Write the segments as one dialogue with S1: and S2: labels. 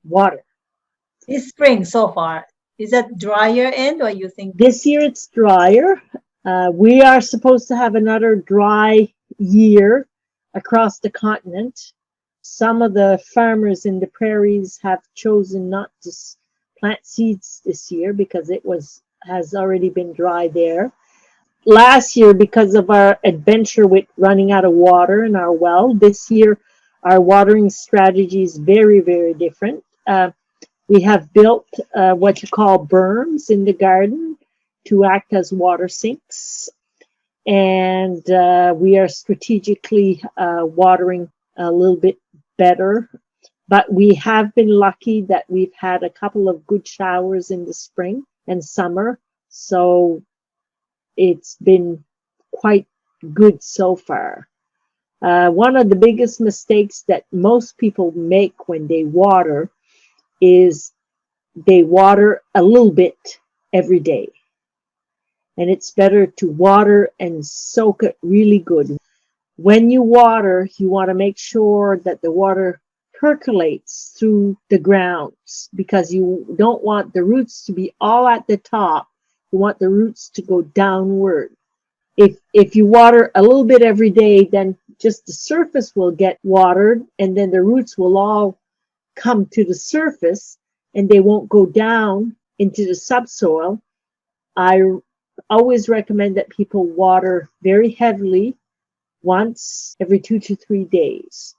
S1: Water.
S2: This spring so far, is that drier end or you think?
S1: This year it's drier. We are supposed to have another dry year across the continent. Some of the farmers in the prairies have chosen not to plant seeds this year because it has already been dry there. Last year, because of our adventure with running out of water in our well, this year our watering strategy is very, very different. We have built what you call berms in the garden to act as water sinks. And we are strategically watering a little bit better. But we have been lucky that we've had a couple of good showers in the spring and summer. So it's been quite good so far. One of the biggest mistakes that most people make when they water is they water a little bit every day. And it's better to water and soak it really good. When you water, you want to make sure that the water percolates through the grounds because you don't want the roots to be all at the top. You want the roots to go downward. If you water a little bit every day, then just the surface will get watered and then the roots will all come to the surface and they won't go down into the subsoil. I always recommend that people water very heavily once every 2 to 3 days.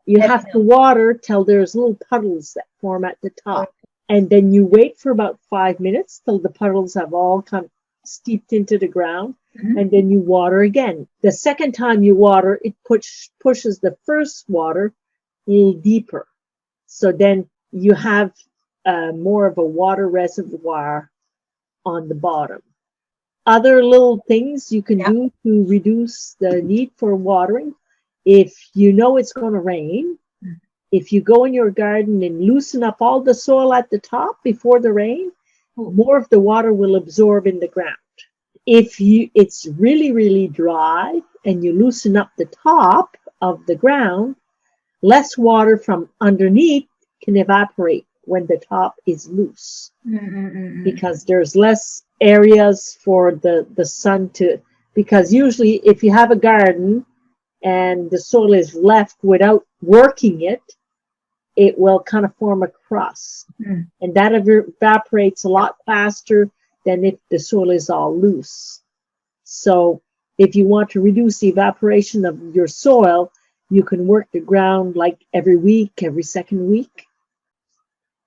S1: You have to water till there's little puddles that form at the top. And then you wait for about 5 minutes till the puddles have all come steeped into the ground. Mm-hmm. And then you water again. The second time you water, it pushes the first water a little deeper. So then you have more of a water reservoir on the bottom. Other little things you can do to reduce the need for watering. If you know it's going to rain, if you go in your garden and loosen up all the soil at the top before the rain, more of the water will absorb in the ground. If it's really, really dry and you loosen up the top of the ground, less water from underneath can evaporate when the top is loose because there's less areas for the sun to, because usually if you have a garden and the soil is left without working it, it will kind of form a crust. And that evaporates a lot faster than if the soil is all loose. So if you want to reduce the evaporation of your soil, you can work the ground like every week, every second week.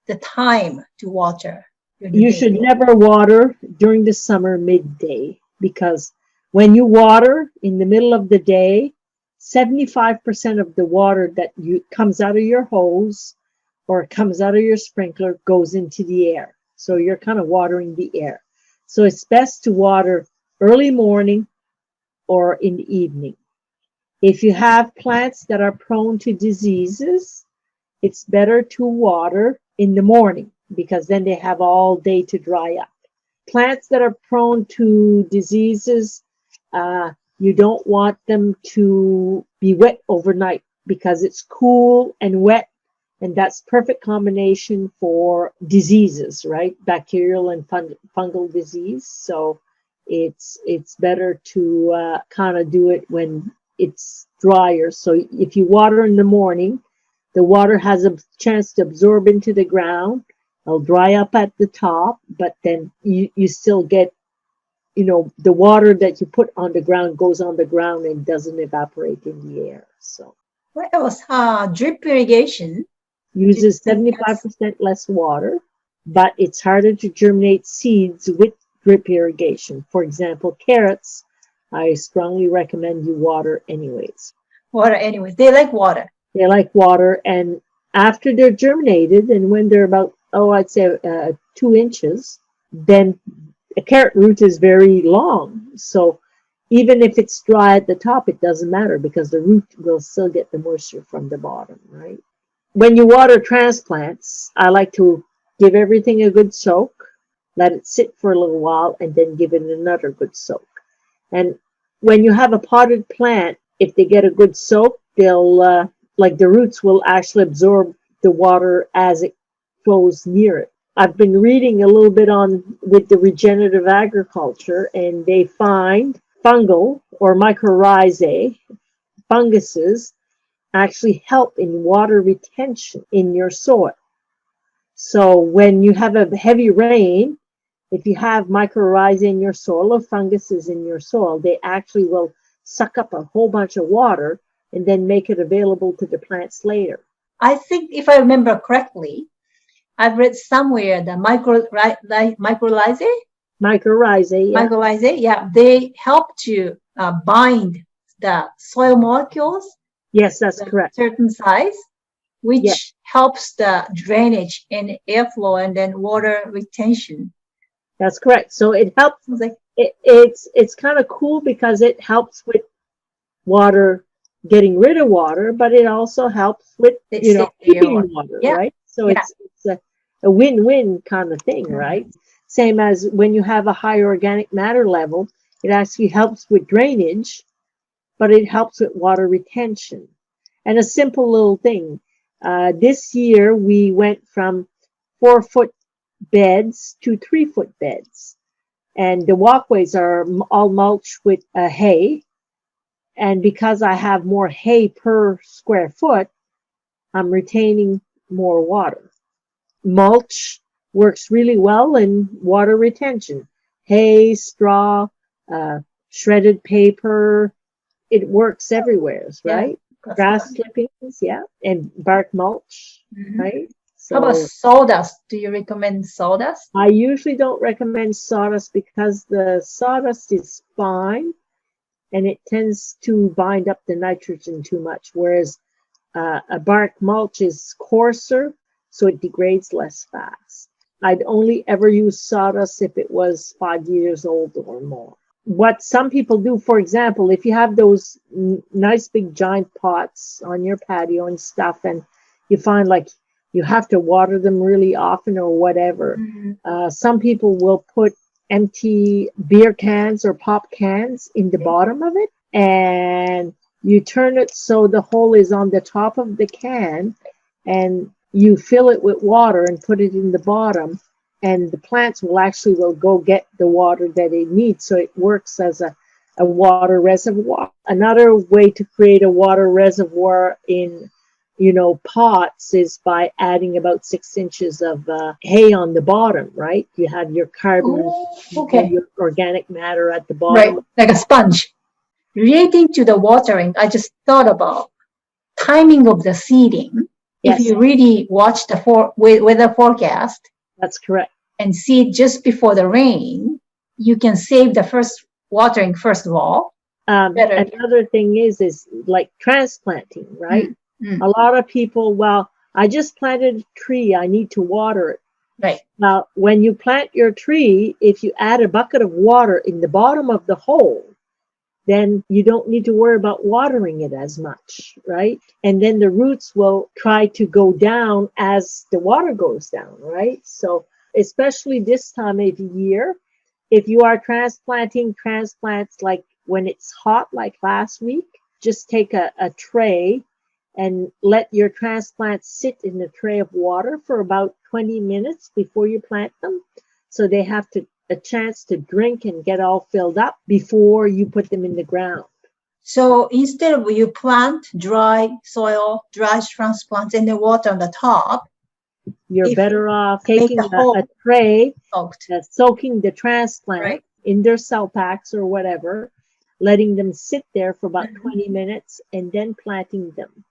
S2: The time to water.
S1: You should never water during the summer midday because when you water in the middle of the day, 75% of the water that comes out of your hose or comes out of your sprinkler goes into the air. So you're kind of watering the air. So it's best to water early morning or in the evening. If you have plants that are prone to diseases, it's better to water in the morning because then they have all day to dry up. Plants that are prone to diseases, you don't want them to be wet overnight because it's cool and wet, and that's perfect combination for diseases, right? Bacterial and fungal disease. So it's better to kind of do it when it's drier. So if you water in the morning, the water has a chance to absorb into the ground. It'll dry up at the top, but then you still get, the water that you put on the ground goes on the ground and doesn't evaporate in the air. So
S2: what else? Drip irrigation
S1: uses 75% less water, but it's harder to germinate seeds with drip irrigation. For example, carrots, I strongly recommend you water anyways.
S2: Water anyways. They like water.
S1: They like water, and after they're germinated, and when they're about, I'd say 2 inches, then a carrot root is very long. So even if it's dry at the top, it doesn't matter because the root will still get the moisture from the bottom, right? When you water transplants, I like to give everything a good soak, let it sit for a little while, and then give it another good soak. And when you have a potted plant, if they get a good soak, they'll, the roots will actually absorb the water as it flows near it. I've been reading a little bit on with the regenerative agriculture, and they find fungal or mycorrhizae, funguses, actually help in water retention in your soil. So when you have a heavy rain, if you have mycorrhizae in your soil or funguses in your soil, they actually will suck up a whole bunch of water and then make it available to the plants later.
S2: I think if I remember correctly, I've read somewhere the mycorrhizae,
S1: Mycorrhizae,
S2: yeah, they help to bind the soil molecules
S1: yes, that's
S2: to a
S1: correct.
S2: certain size, which
S1: Yes.
S2: helps the drainage and airflow and then water retention.
S1: That's correct. So it helps.
S2: I was like,
S1: It's kind of cool because it helps with water, getting rid of water, but it also helps with keeping water,
S2: yeah.
S1: right? So
S2: Yeah.
S1: it's a win-win kind of thing, right? Same as when you have a high organic matter level, it actually helps with drainage, but it helps with water retention. And a simple little thing. This year we went from 4-foot beds to 3-foot beds, and the walkways are all mulched with hay. And because I have more hay per square foot, I'm retaining more water. Mulch works really well in water retention. Hay, straw, shredded paper, it works everywhere, right?
S2: Yeah,
S1: grass clippings, yeah, and bark mulch, right? So
S2: how about sawdust? Do you recommend sawdust?
S1: I usually don't recommend sawdust because the sawdust is fine and it tends to bind up the nitrogen too much, whereas a bark mulch is coarser, so it degrades less fast. I'd only ever use sawdust if it was 5 years old or more. What some people do, for example, if you have those nice big giant pots on your patio and stuff, and you find like you have to water them really often or whatever, some people will put empty beer cans or pop cans in the bottom of it, and you turn it so the hole is on the top of the can, and you fill it with water and put it in the bottom, and the plants will go get the water that they need. So it works as a water reservoir. Another way to create a water reservoir in pots is by adding about 6 inches of hay on the bottom, right? You have your carbon, your organic matter at the bottom.
S2: Right, like a sponge. Relating to the watering, I just thought about timing of the seeding.
S1: Yes.
S2: If you really watch the weather forecast,
S1: that's correct,
S2: and seed just before the rain, you can save the first watering first of all.
S1: Another thing is like transplanting, right? A lot of people, I just planted a tree, I need to water it.
S2: Right.
S1: Now, when you plant your tree, if you add a bucket of water in the bottom of the hole, then you don't need to worry about watering it as much, right? And then the roots will try to go down as the water goes down, right? So especially this time of year, if you are transplanting transplants like when it's hot, like last week, just take a tray and let your transplants sit in the tray of water for about 20 minutes before you plant them. So they have a chance to drink and get all filled up before you put them in the ground.
S2: So instead of you plant dry soil, dry transplants and the water on the top,
S1: you're better off taking a tray, soaking the transplant in their cell packs or whatever, letting them sit there for about 20 minutes and then planting them.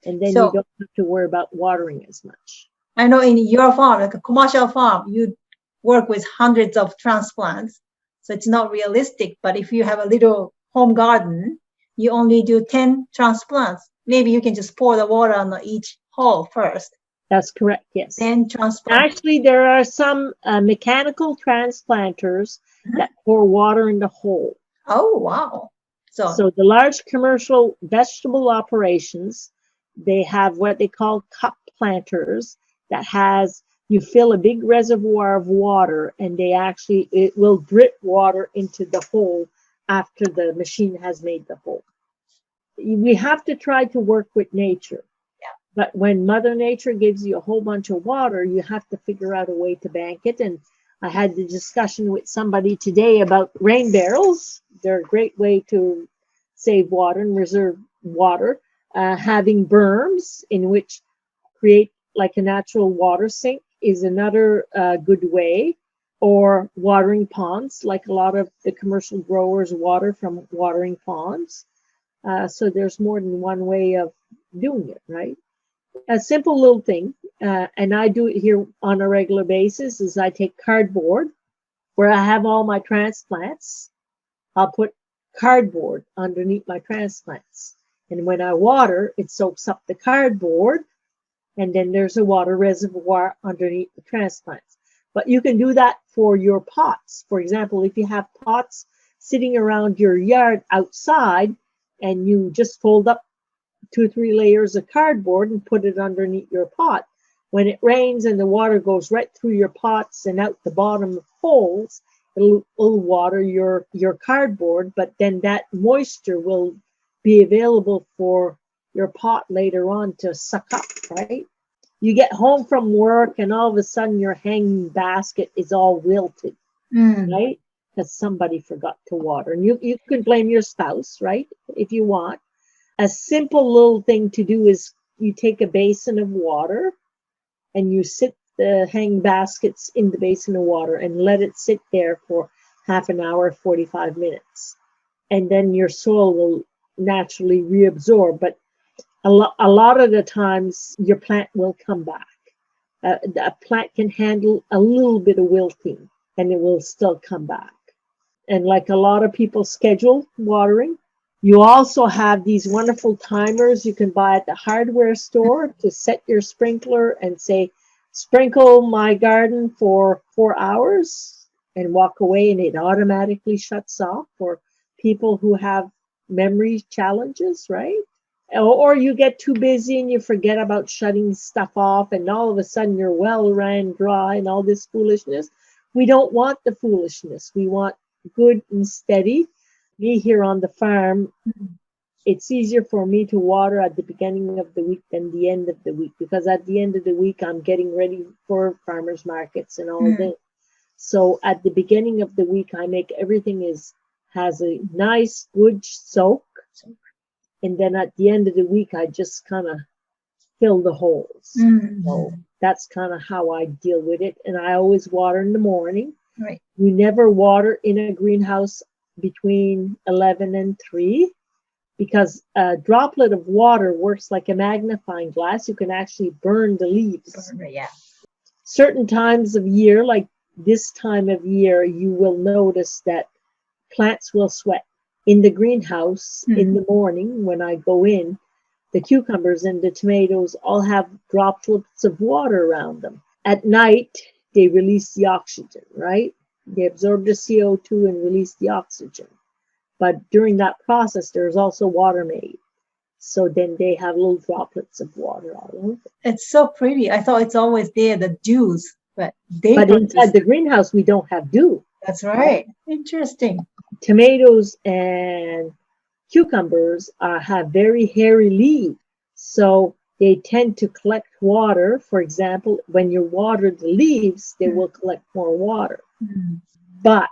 S1: And then you don't have to worry about watering as much.
S2: I know in your farm, like a commercial farm, you work with hundreds of transplants. So it's not realistic. But if you have a little home garden, you only do 10 transplants. Maybe you can just pour the water on each hole first.
S1: That's correct, yes.
S2: Then transplant.
S1: Actually, there are some mechanical transplanters that pour water in the hole.
S2: Oh, wow.
S1: So the large commercial vegetable operations, they have what they call cup planters that you fill a big reservoir of water, and it will drip water into the hole after the machine has made the hole. We have to try to work with nature. But when Mother Nature gives you a whole bunch of water, you have to figure out a way to bank it. And I had the discussion with somebody today about rain barrels. They're a great way to save water and reserve water. Having berms in which create like a natural water sink is another good way. Or watering ponds, like a lot of the commercial growers water from watering ponds. So there's more than one way of doing it, right? A simple little thing, and I do it here on a regular basis, is I take cardboard where I have all my transplants. I'll put cardboard underneath my transplants. And when I water, it soaks up the cardboard, and then there's a water reservoir underneath the transplants. But you can do that for your pots. For example, if you have pots sitting around your yard outside and you just fold up 2 or 3 layers of cardboard and put it underneath your pot, when it rains and the water goes right through your pots and out the bottom holes, it'll water your cardboard, but then that moisture will be available for your pot later on to suck up, right? You get home from work and all of a sudden your hanging basket is all wilted, right? Because somebody forgot to water. And you can blame your spouse, right? If you want. A simple little thing to do is you take a basin of water and you sit the hanging baskets in the basin of water and let it sit there for half an hour, 45 minutes. And then your soil will naturally reabsorb. But a lot of the times your plant will come back. A plant can handle a little bit of wilting and it will still come back. And like a lot of people schedule watering, you also have these wonderful timers you can buy at the hardware store to set your sprinkler and say, sprinkle my garden for 4 hours and walk away, and it automatically shuts off for people who have memory challenges, right? Or you get too busy and you forget about shutting stuff off, and all of a sudden your well ran dry and all this foolishness. We don't want the foolishness. We want good and steady. Me here on the farm, it's easier for me to water at the beginning of the week than the end of the week, because at the end of the week I'm getting ready for farmers markets and all that. So at the beginning of the week I make everything has a nice good soak. And then at the end of the week, I just kind of fill the holes. So that's kind of how I deal with it. And I always water in the morning.
S2: Right.
S1: You never water in a greenhouse between 11 and 3, because a droplet of water works like a magnifying glass. You can actually burn the leaves.
S2: Yeah.
S1: Certain times of year, like this time of year, you will notice that plants will sweat. In the greenhouse in the morning when I go in, the cucumbers and the tomatoes all have droplets of water around them. At night, they release the oxygen, right? They absorb the CO2 and release the oxygen. But during that process, there's also water made. So then they have little droplets of water all over.
S2: It's so pretty. I thought it's always there, the dews, but
S1: inside the greenhouse, we don't have dew.
S2: That's right. Interesting.
S1: Tomatoes and cucumbers have very hairy leaves, so they tend to collect water. For example, when you water the leaves, they will collect more water. But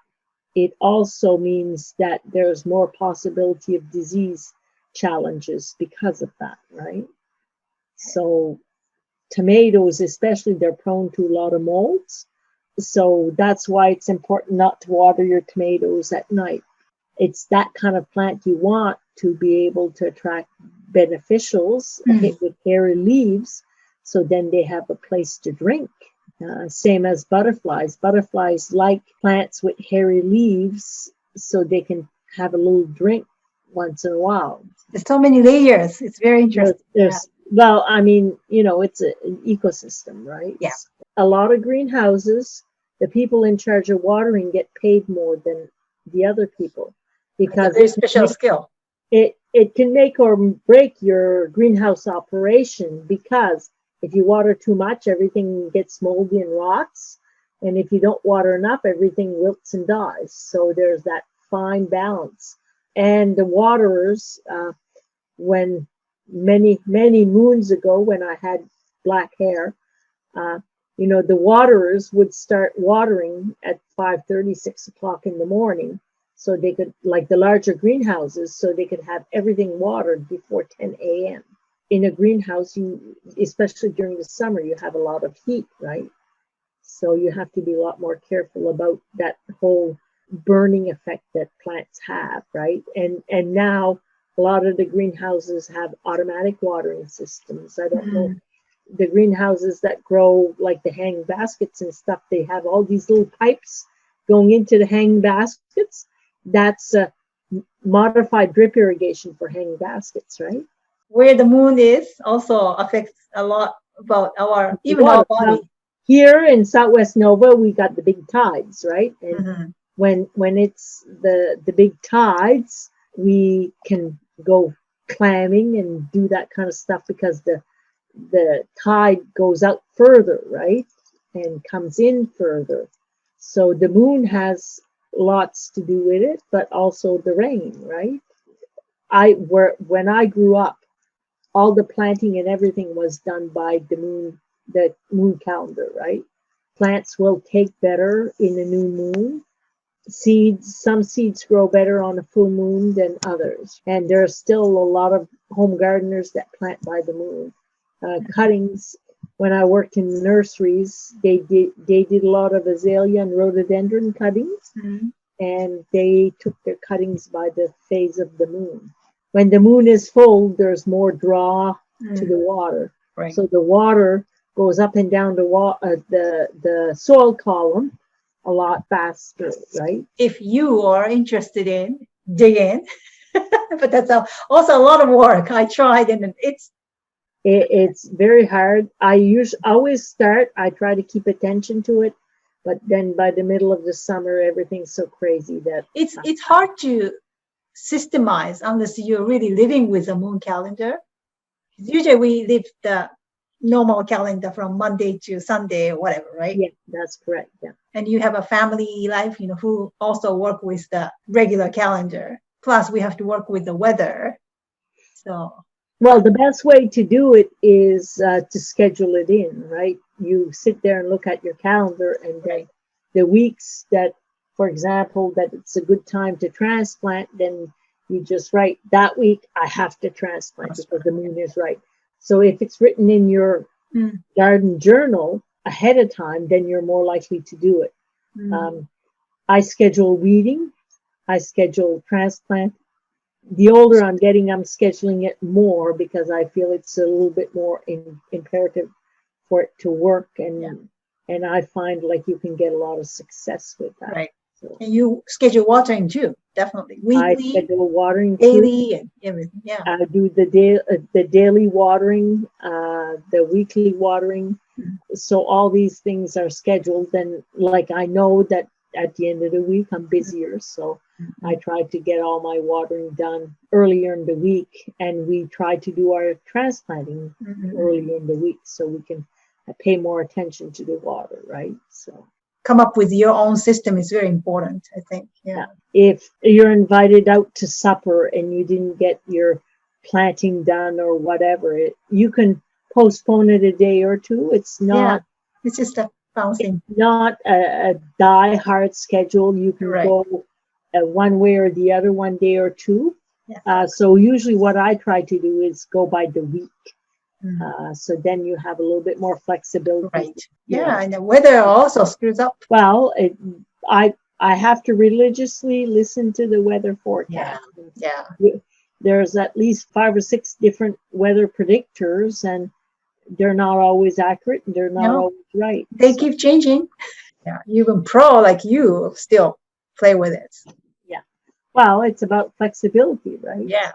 S1: it also means that there's more possibility of disease challenges because of that, right? So tomatoes, especially, they're prone to a lot of molds. So that's why it's important not to water your tomatoes at night. It's that kind of plant you want to be able to attract beneficials with hairy leaves, so then they have a place to drink. Same as butterflies. Butterflies like plants with hairy leaves so they can have a little drink once in a while.
S2: There's so many layers. It's very interesting.
S1: Well, I mean, it's an ecosystem, right?
S2: Yeah.
S1: A lot of greenhouses, the people in charge of watering get paid more than the other people, because
S2: it's a very special skill.
S1: It can make or break your greenhouse operation, because if you water too much, everything gets moldy and rots. And if you don't water enough, everything wilts and dies. So there's that fine balance. And the waterers, when many moons ago when I had black hair, the waterers would start watering at 5:30, 6 o'clock in the morning, so they could, like the larger greenhouses, so they could have everything watered before 10 a.m. In a greenhouse, especially during the summer, you have a lot of heat, right? So you have to be a lot more careful about that whole burning effect that plants have, right? And now a lot of the greenhouses have automatic watering systems. I don't know, the greenhouses that grow like the hanging baskets and stuff, they have all these little pipes going into the hanging baskets. That's modified drip irrigation for hanging baskets, right?
S2: Where the moon is also affects a lot about our body.
S1: Here in Southwest Nova, we got the big tides, right? And when it's the big tides, we can go clamming and do that kind of stuff because the tide goes out further, right? And comes in further. So the moon has lots to do with it, but also the rain, right? When I grew up, all the planting and everything was done by the moon calendar, right? Plants will take better in a new moon. Some seeds grow better on a full moon than others. And there are still a lot of home gardeners that plant by the moon. Cuttings, when I worked in nurseries, they did a lot of azalea and rhododendron cuttings, and they took their cuttings by the phase of the moon. When the moon is full, there's more draw to the water.
S2: Right.
S1: So the water goes up and down the soil column a lot faster, right?
S2: If you are interested in, dig in. But that's also a lot of work. I tried, and
S1: it's very hard. I try to keep attention to it, but then by the middle of the summer, everything's so crazy that
S2: it's hard to systemize unless you're really living with a moon calendar. Usually we live the normal calendar from Monday to Sunday or whatever, right?
S1: Yeah, that's correct. Yeah.
S2: And you have a family life, who also work with the regular calendar. Plus we have to work with the weather. So,
S1: well, the best way to do it is to schedule it in, right? You sit there and look at your calendar, and then the weeks that, for example, that it's a good time to transplant, then you just write that week I have to transplant because the moon is right. So if it's written in your garden journal ahead of time, then you're more likely to do it. I schedule weeding. I schedule transplant. The older I'm getting, I'm scheduling it more because I feel it's a little bit more imperative for it to work. And I find like you can get a lot of success with that.
S2: Right. So, and you schedule watering too, definitely. Weekly,
S1: I schedule watering
S2: daily,
S1: too.
S2: and everything. Yeah.
S1: I do the daily watering, the weekly watering. So all these things are scheduled. And like I know that at the end of the week I'm busier, so I try to get all my watering done earlier in the week, and we try to do our transplanting earlier in the week so we can pay more attention to the water, right? So
S2: come up with your own system is very important, I think. Yeah.
S1: If you're invited out to supper and you didn't get your planting done or whatever, you can postpone it a day or two. It's not.
S2: It's just a bouncing.
S1: It's not a die-hard schedule. You can go one way or the other, one day or two. Yeah. So usually what I try to do is go by the week. So then you have a little bit more flexibility.
S2: Right. Yeah, and the weather also screws up.
S1: Well, I have to religiously listen to the weather forecast.
S2: Yeah.
S1: There's at least 5 or 6 different weather predictors, and they're not always accurate, and they're not always right.
S2: They keep changing. Yeah. Even pro like you still play with it.
S1: Yeah. Well, it's about flexibility, right?
S2: Yeah.